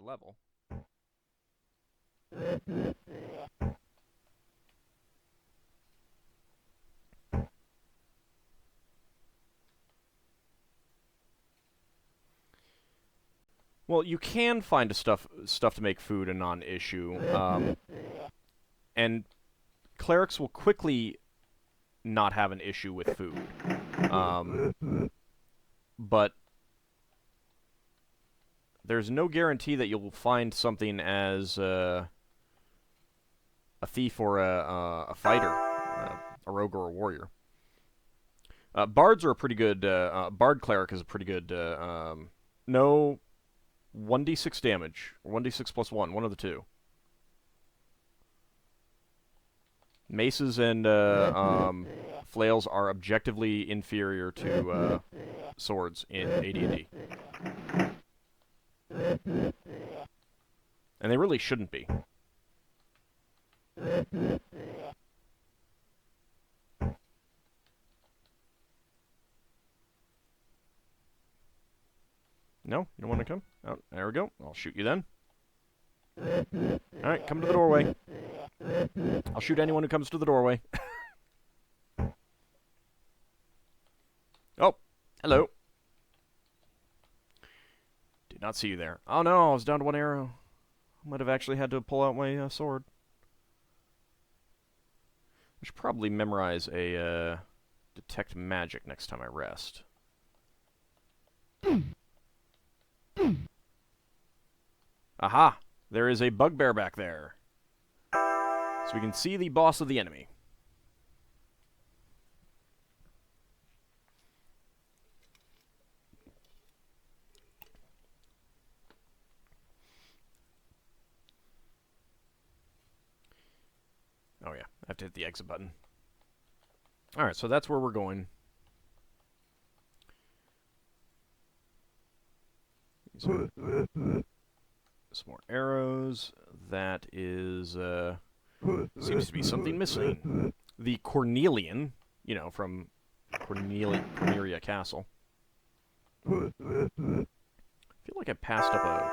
level. Well, you can find stuff to make food a non-issue, and clerics will quickly not have an issue with food. But there's no guarantee that you'll find something as a thief or a fighter, a rogue or a warrior. Bards are a pretty good. Bard cleric is a pretty good. No, 1d6 damage or 1d6 plus 1, one of the two. Maces and flails are objectively inferior to swords in AD&D. And they really shouldn't be. No? You don't want to come? Oh, there we go. I'll shoot you then. Alright, come to the doorway. I'll shoot anyone who comes to the doorway. Oh, hello. Did not see you there. Oh no, I was down to one arrow. I might have actually had to pull out my sword. I should probably memorize a detect magic next time I rest. Aha! There is a bugbear back there. So we can see the boss of the enemy. Oh yeah, I have to hit the exit button. Alright, so that's where we're going. Some more arrows. That is, seems to be something missing. The Cornelian, you know, from Cornelia Castle. I feel like I passed up a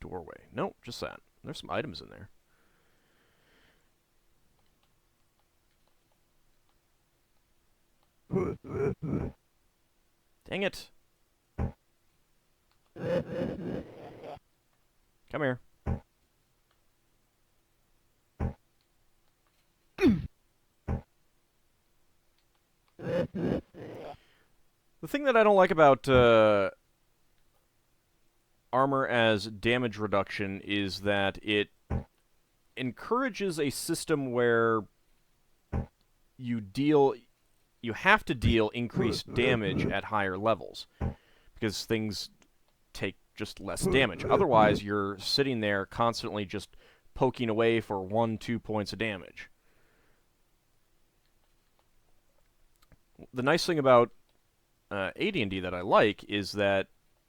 doorway. Nope, just that. There's some items in there. Dang it. Come here. The thing that I don't like about armor as damage reduction is that it encourages a system where you have to deal increased damage at higher levels, because things take just less damage. Otherwise, you're sitting there constantly just poking away for 1-2 points of damage. The nice thing about AD&D that I like is that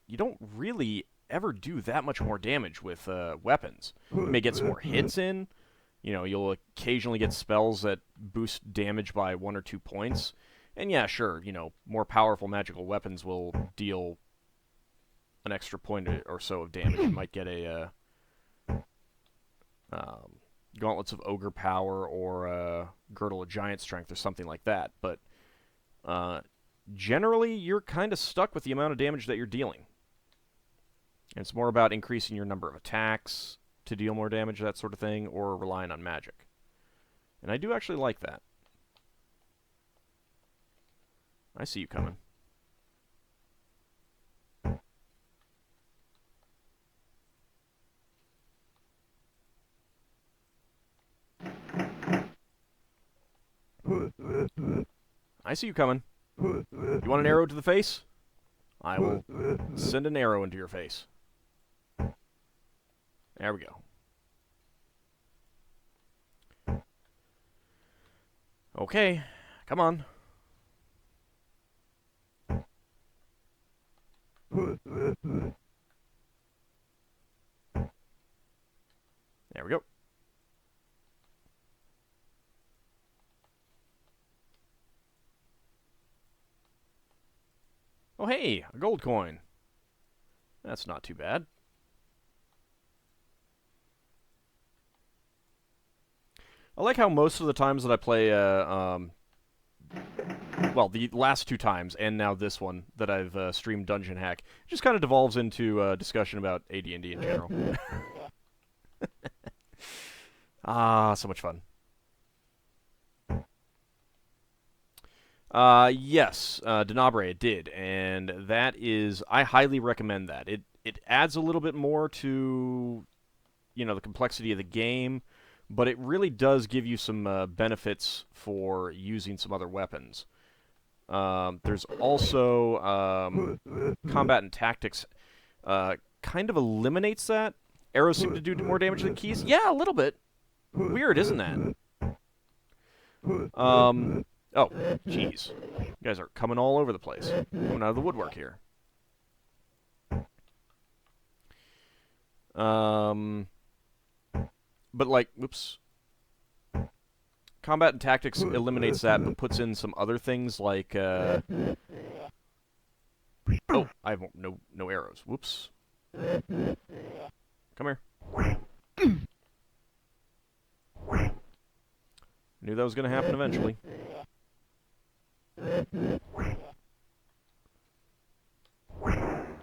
you don't really ever do that much more damage with weapons. You may get some more hits in. You know, you'll occasionally get spells that boost damage by 1 or 2 points. And yeah, sure, you know, more powerful magical weapons will deal an extra point or so of damage. You might get a Gauntlets of Ogre Power or Girdle of Giant Strength or something like that. But generally, you're kind of stuck with the amount of damage that you're dealing. And it's more about increasing your number of attacks to deal more damage, that sort of thing, or relying on magic. And I do actually like that. I see you coming. I see you coming. You want an arrow to the face? I will send an arrow into your face. There we go. Okay, come on. There we go. Oh hey, a gold coin. That's not too bad. I like how most of the times that I play, well, the last 2 times, and now this one that I've streamed Dungeon Hack, just kind of devolves into a discussion about AD&D in general. Ah, so much fun. Yes, Denabre, it did, and that is, I highly recommend that. It adds a little bit more to, the complexity of the game, but it really does give you some benefits for using some other weapons. There's also combat and tactics kind of eliminates that. Arrows seem to do more damage than keys. Yeah, a little bit. Weird, isn't that? Oh, jeez. You guys are coming all over the place. Coming out of the woodwork here. But like, whoops. Combat and tactics eliminates that, but puts in some other things like, oh, I have no arrows. Whoops. Come here. Knew that was going to happen eventually. There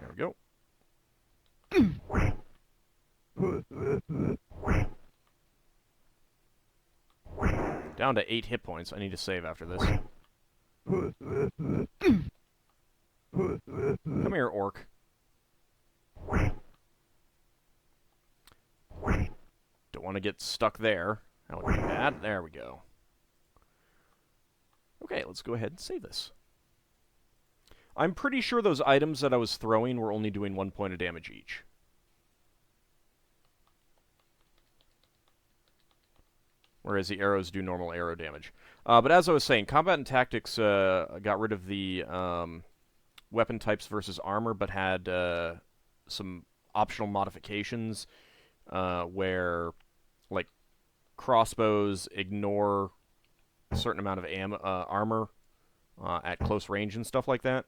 we go. Down to 8 hit points. I need to save after this. Come here, orc. Don't want to get stuck there. That would be bad. There we go. Okay, let's go ahead and save this. I'm pretty sure those items that I was throwing were only doing 1 point of damage each. Whereas the arrows do normal arrow damage. But as I was saying, combat and tactics got rid of the weapon types versus armor, but had some optional modifications where, like, crossbows ignore a certain amount of armor at close range and stuff like that.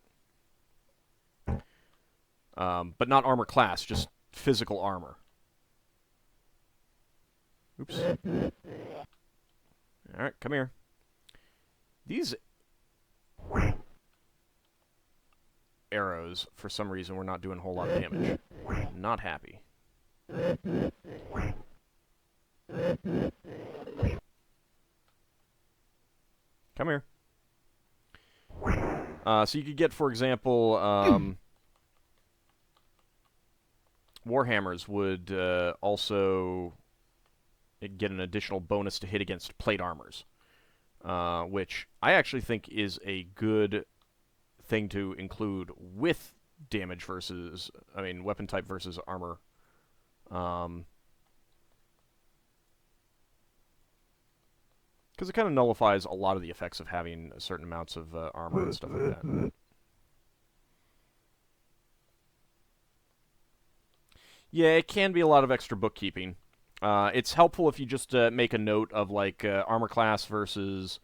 But not armor class, just physical armor. Oops. Alright, come here. These arrows, for some reason, were not doing a whole lot of damage. Not happy. Come here. So you could get, for example, Warhammers would also get an additional bonus to hit against plate armors, which I actually think is a good thing to include with damage versus, weapon type versus armor. Because it kind of nullifies a lot of the effects of having certain amounts of armor and stuff like that. Yeah, it can be a lot of extra bookkeeping. It's helpful if you just make a note of, like, armor class versus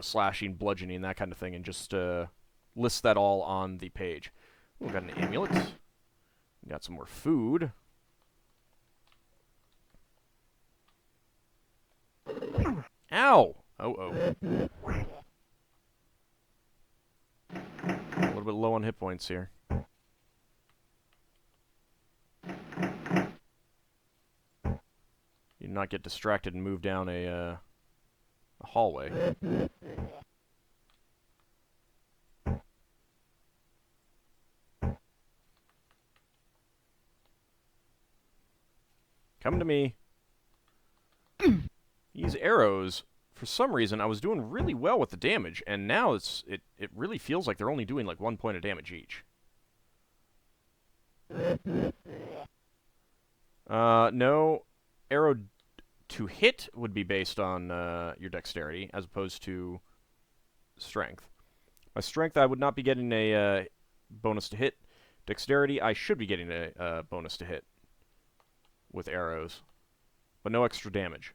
slashing, bludgeoning, that kind of thing, and just list that all on the page. Ooh, got an amulet. Got some more food. Ow! Oh. A little bit low on hit points here. You do not get distracted and move down a hallway. Come to me. These arrows, for some reason, I was doing really well with the damage, and now it really feels like they're only doing like 1 point of damage each. No, arrow to hit would be based on your dexterity, as opposed to strength. My strength, I would not be getting a bonus to hit. Dexterity, I should be getting a bonus to hit with arrows, but no extra damage.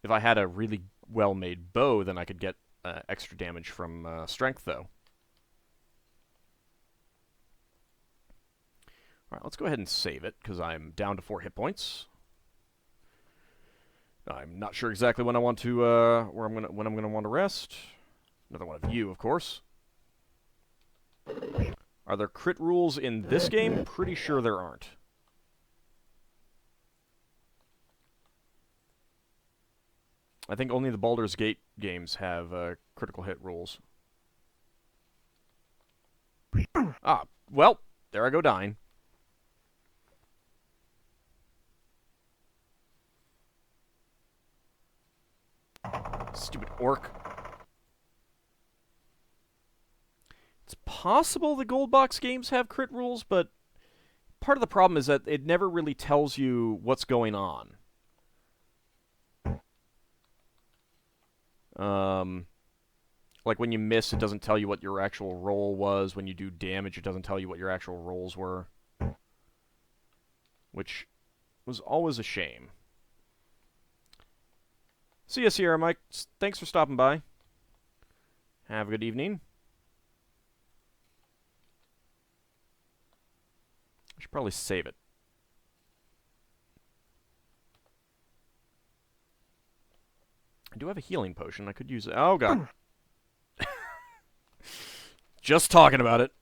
If I had a really well-made bow, then I could get extra damage from strength, though. Alright, let's go ahead and save it, because I'm down to 4 hit points. I'm not sure exactly when I want to, when I'm gonna want to rest. Another one of you, of course. Are there crit rules in this game? Pretty sure there aren't. I think only the Baldur's Gate games have critical hit rules. Ah, well, there I go dying. Stupid orc. It's possible the gold box games have crit rules, but part of the problem is that it never really tells you what's going on. Like when you miss, it doesn't tell you what your actual roll was. When you do damage, it doesn't tell you what your actual rolls were. Which was always a shame. See ya, Sierra Mike. Thanks for stopping by. Have a good evening. I should probably save it. I do have a healing potion. I could use it. Oh, God. Just talking about it.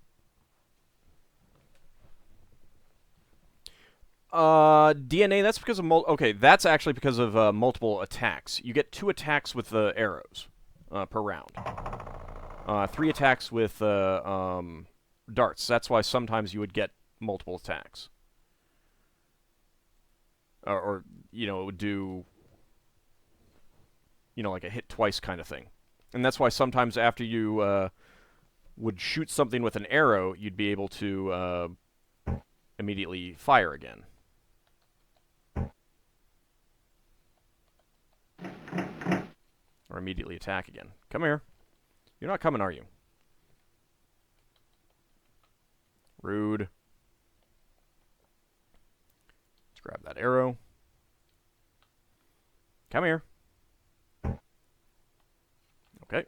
DNA, that's because of... Okay, that's actually because of multiple attacks. You get 2 attacks with the arrows per round. 3 attacks with darts. That's why sometimes you would get multiple attacks. Or you know, it would do... You know, like a hit twice kind of thing. And that's why sometimes after you would shoot something with an arrow, you'd be able to immediately fire again. Or immediately attack again. Come here. You're not coming, are you? Rude. Let's grab that arrow. Come here. Okay.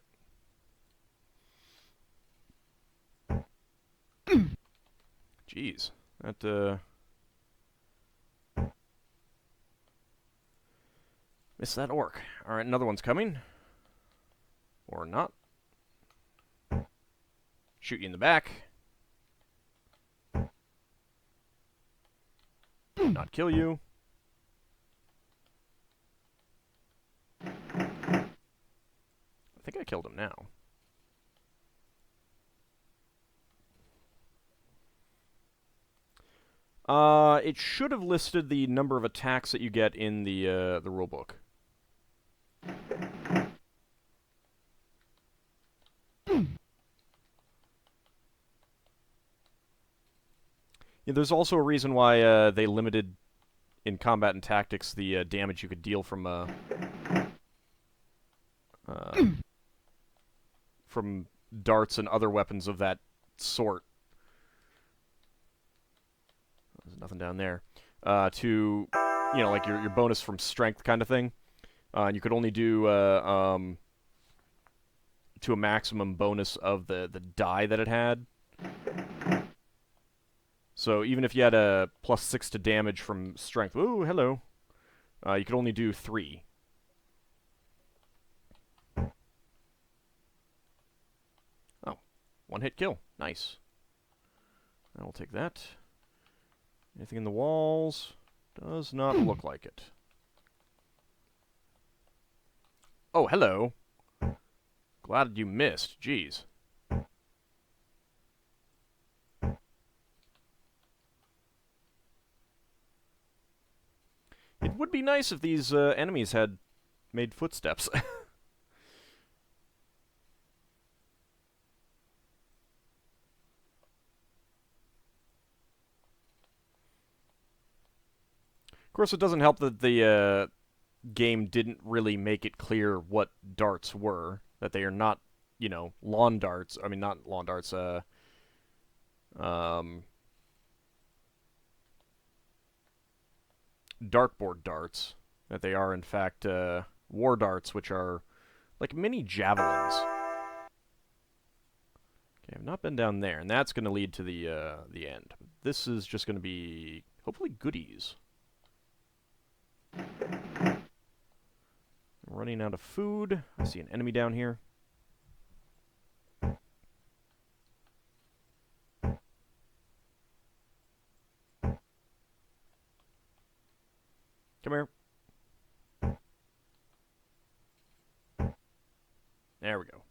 Jeez. That, missed that orc. Alright, another one's coming. Or not. Shoot you in the back. Not kill you. I think I killed him now. It should have listed the number of attacks that you get in the rulebook. Yeah, there's also a reason why they limited in combat and tactics the damage you could deal from darts and other weapons of that sort. There's nothing down there. To, you know, like your bonus from strength kind of thing. And you could only do to a maximum bonus of the die that it had. So even if you had a +6 to damage from strength, ooh, hello, you could only do 3. Oh, 1-hit kill, nice. I will take that. Anything in the walls? Does not look like it. Oh, hello. Glad you missed. Jeez. It would be nice if these enemies had made footsteps. Of course, it doesn't help that the game didn't really make it clear what darts were. That they are not, you know, lawn darts. I mean, not lawn darts, dartboard darts. That they are, in fact, war darts, which are like mini javelins. Okay, I've not been down there, and that's going to lead to the end. This is just going to be, hopefully, goodies. Running out of food. I see an enemy down here. Come here. There we go.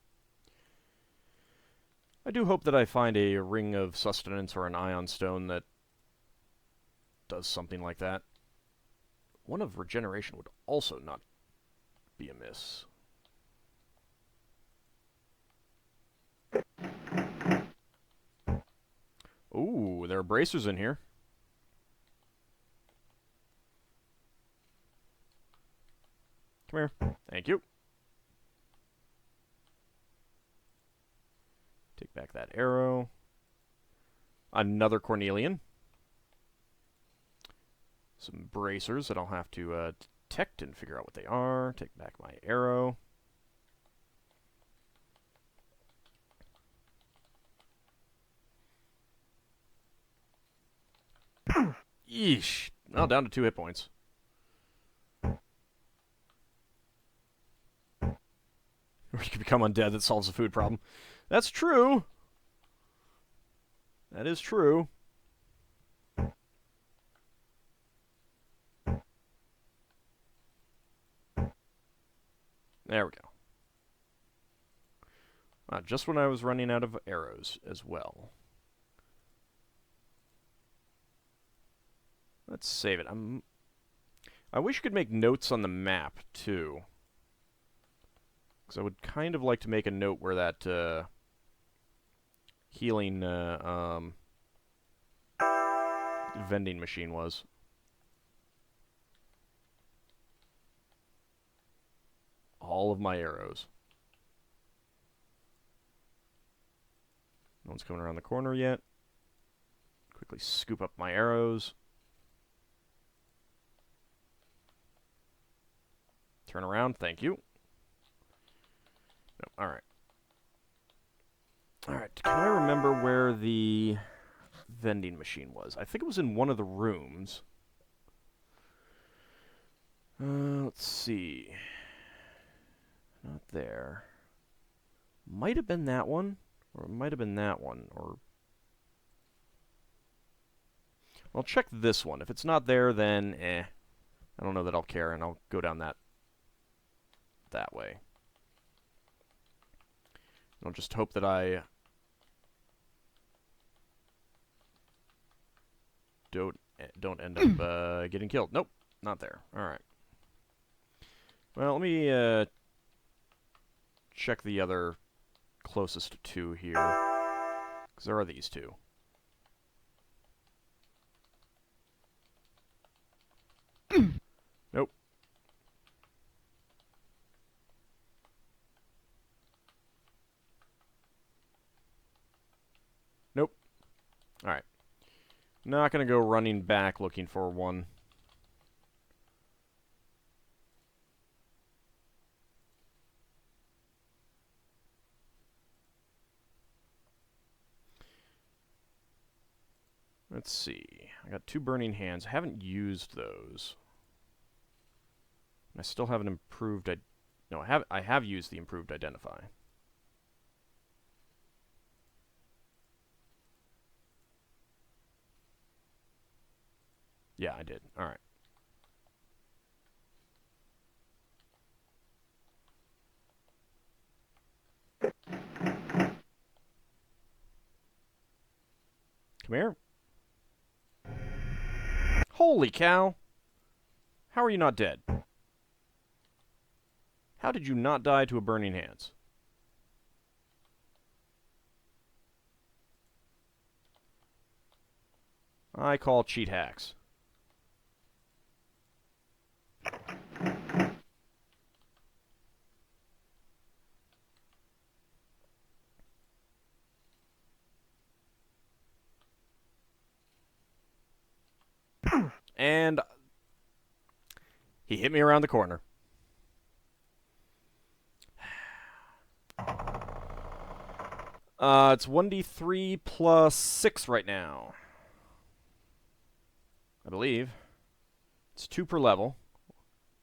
I do hope that I find a ring of sustenance or an ion stone that does something like that. One of regeneration would also not be amiss. Ooh, there are bracers in here. Come here. Thank you. Take back that arrow. Another Cornelian. Some bracers that I'll have to detect and figure out what they are. Take back my arrow. Yeesh. Well, down to 2 hit points. Or you can become undead. That solves the food problem. That's true. That is true. There we go. Just when I was running out of arrows as well. Let's save it. I wish you could make notes on the map, too. Because I would kind of like to make a note where that healing vending machine was. All of my arrows. No one's coming around the corner yet. Quickly scoop up my arrows. Turn around, thank you. No, alright. Alright, can I remember where the vending machine was? I think it was in one of the rooms. Let's see. Not there. Might have been that one, or it might have been that one, or... I'll check this one. If it's not there, then I don't know that I'll care, and I'll go down that way. I'll just hope that I don't end up getting killed. Nope, not there. All right. Well, let me check the other closest 2 here, because there are these 2. Nope. Nope. Alright. Not gonna go running back looking for one. Let's see. I got 2 burning hands. I haven't used those. I still have an improved... No, I have used the improved identify. Yeah, I did. All right. Come here. Holy cow! How are you not dead? How did you not die to a burning hands? I call cheat hacks. And he hit me around the corner. It's 1d3 plus 6 right now. I believe. It's 2 per level.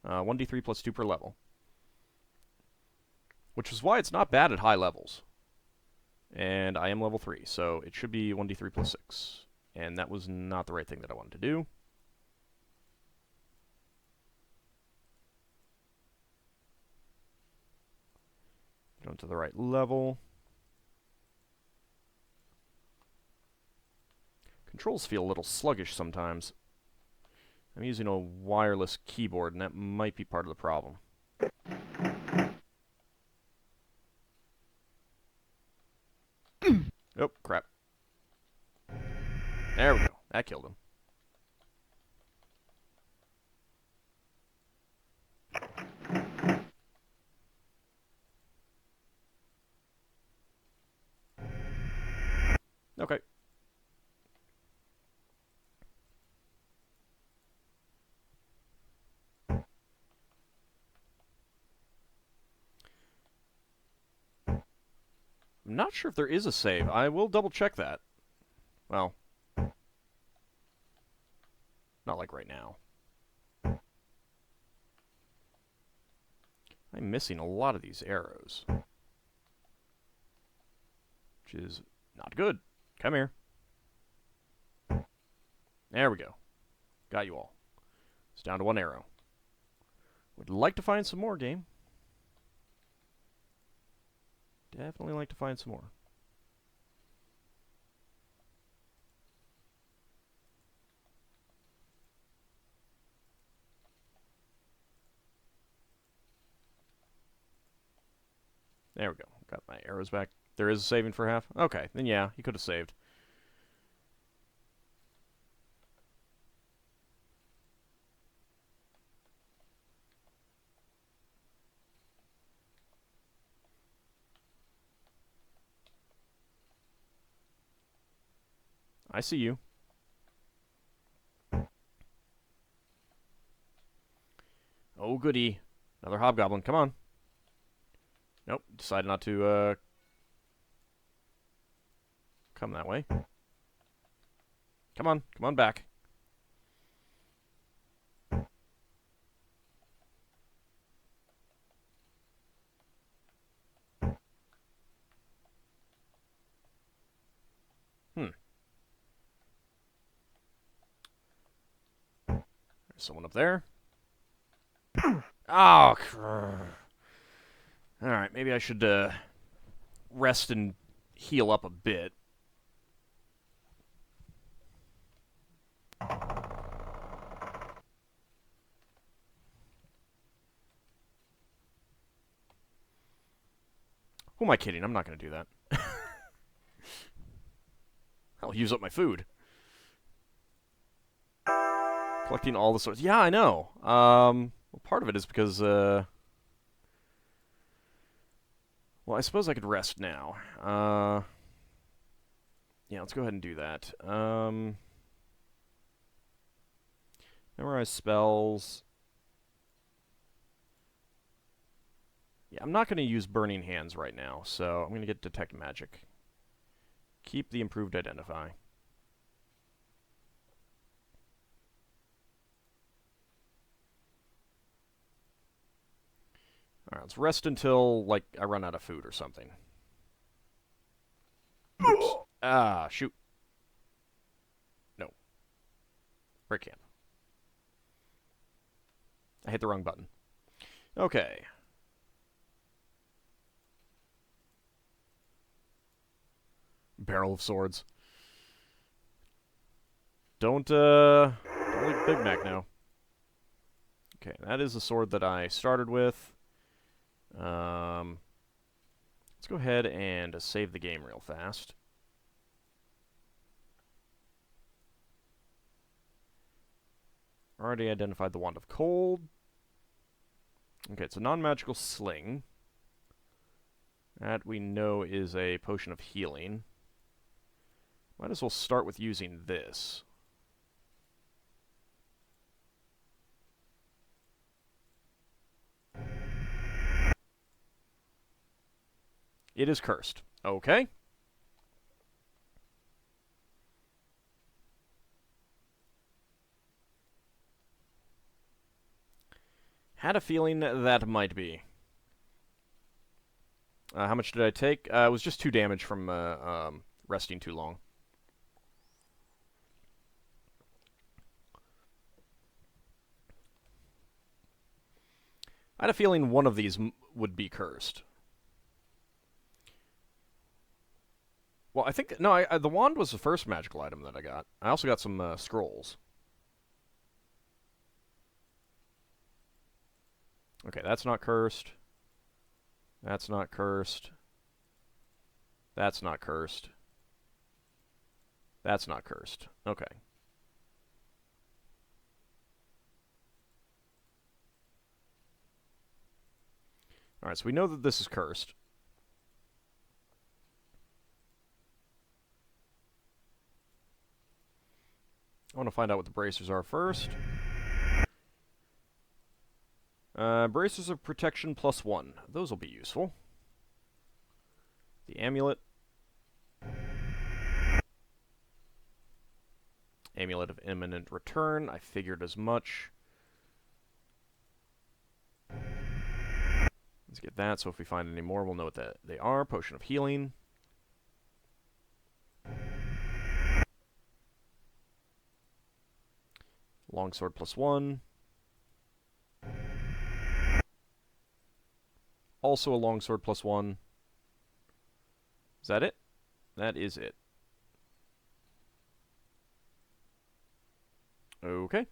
1d3 plus 2 per level. Which is why it's not bad at high levels. And I am level 3, so it should be 1d3 plus 6. And that was not the right thing that I wanted to do. Get onto the right level. Controls feel a little sluggish sometimes. I'm using a wireless keyboard, and that might be part of the problem. Oh, crap. There we go. That killed him. Okay. I'm not sure if there is a save. I will double check that. Well, not like right now. I'm missing a lot of these arrows. Which is not good. Come here. There we go. Got you all. It's down to 1 arrow. Would like to find some more, game. Definitely like to find some more. There we go. Got my arrows back. There is a saving for half? Okay, then yeah, he could have saved. I see you. Oh, goody. Another hobgoblin. Come on. Nope. Decided not to, come that way. Come on. Come on back. There's someone up there. Oh, alright, maybe I should, rest and heal up a bit. Who am I kidding? I'm not going to do that. I'll use up my food. Collecting all the swords. Yeah, I know. Well, part of it is because, well, I suppose I could rest now. Yeah, let's go ahead and do that. Memorize spells. Yeah, I'm not going to use Burning Hands right now, so I'm going to get Detect Magic. Keep the improved Identify. Alright, let's rest until, like, I run out of food or something. Oops. Ah, shoot. No. Break camp. I hit the wrong button. Okay. Barrel of Swords. Don't leave Big Mac now. Okay, that is the sword that I started with. Let's go ahead and save the game real fast. Already identified the Wand of Cold. Okay, it's a non-magical sling. That we know is a potion of healing. Might as well start with using this. It is cursed. Okay. Had a feeling that might be. How much did I take? It was just 2 damage from resting too long. I had a feeling one of these would be cursed. Well, I think... No, the wand was the first magical item that I got. I also got some scrolls. Okay, that's not cursed. That's not cursed. That's not cursed. That's not cursed. Okay. Alright, so we know that this is cursed. I want to find out what the bracers are first. Bracers of protection +1. Those will be useful. The amulet. Amulet of imminent return. I figured as much. Let's get that, so if we find any more, we'll know what they are. Potion of healing. Longsword +1. Also a longsword +1. Is that it? That is it. Okay.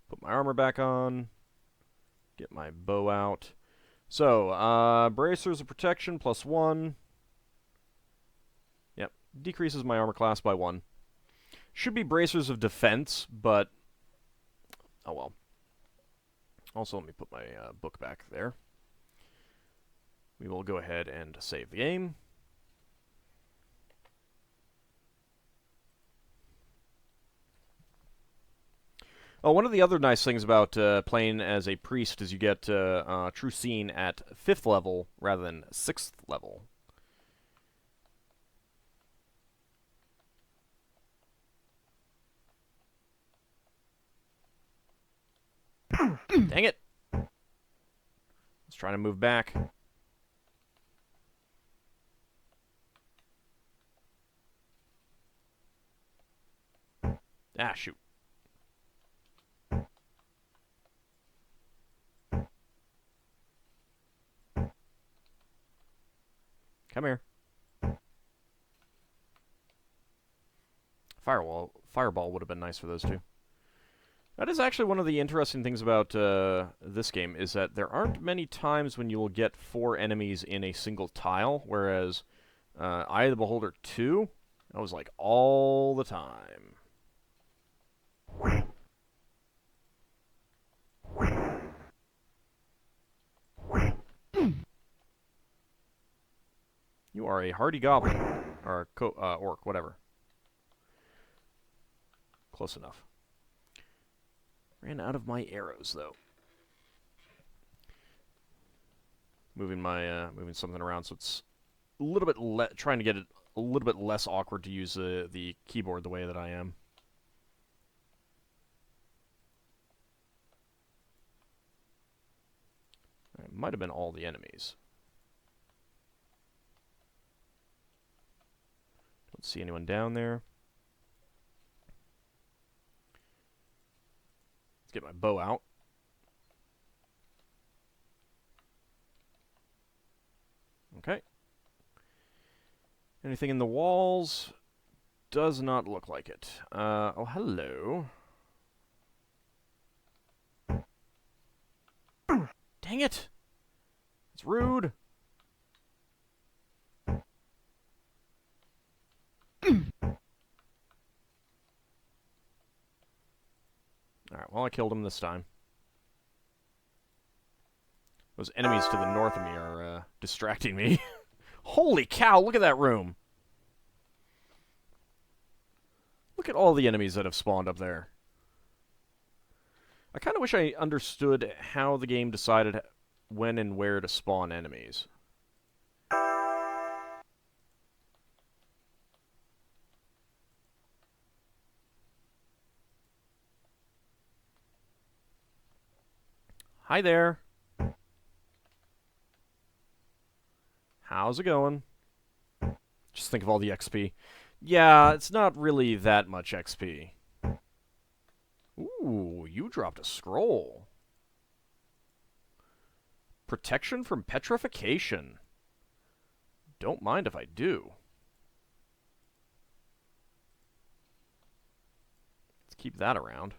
Put my armor back on. Get my bow out. So, bracers of protection +1. Yep. Decreases my armor class by 1. Should be bracers of defense, but... oh well. Also, let me put my book back there. We will go ahead and save the game. Oh, one of the other nice things about playing as a priest is you get True Seeing at 5th level rather than 6th level. Dang it! I was trying to move back. Ah, shoot. Come here. Fireball would have been nice for those two. That is actually one of the interesting things about this game, is that there aren't many times when you will get 4 enemies in a single tile, whereas Eye of the Beholder 2, that was like all the time. You are a hardy goblin. Or orc, whatever. Close enough. Ran out of my arrows, though. Moving something around so it's a little bit trying to get it a little bit less awkward to use the keyboard the way that I am. It might have been all the enemies. Don't see anyone down there. Let's get my bow out. Okay. Anything in the walls? Does not look like it. Oh, hello. Dang it! It's rude. Alright, well, I killed him this time. Those enemies to the north of me are distracting me. Holy cow, look at that room! Look at all the enemies that have spawned up there. I kind of wish I understood how the game decided when and where to spawn enemies. Hi there. How's it going? Just think of all the XP. Yeah, it's not really that much XP. Ooh, you dropped a scroll. Protection from petrification. Don't mind if I do. Let's keep that around.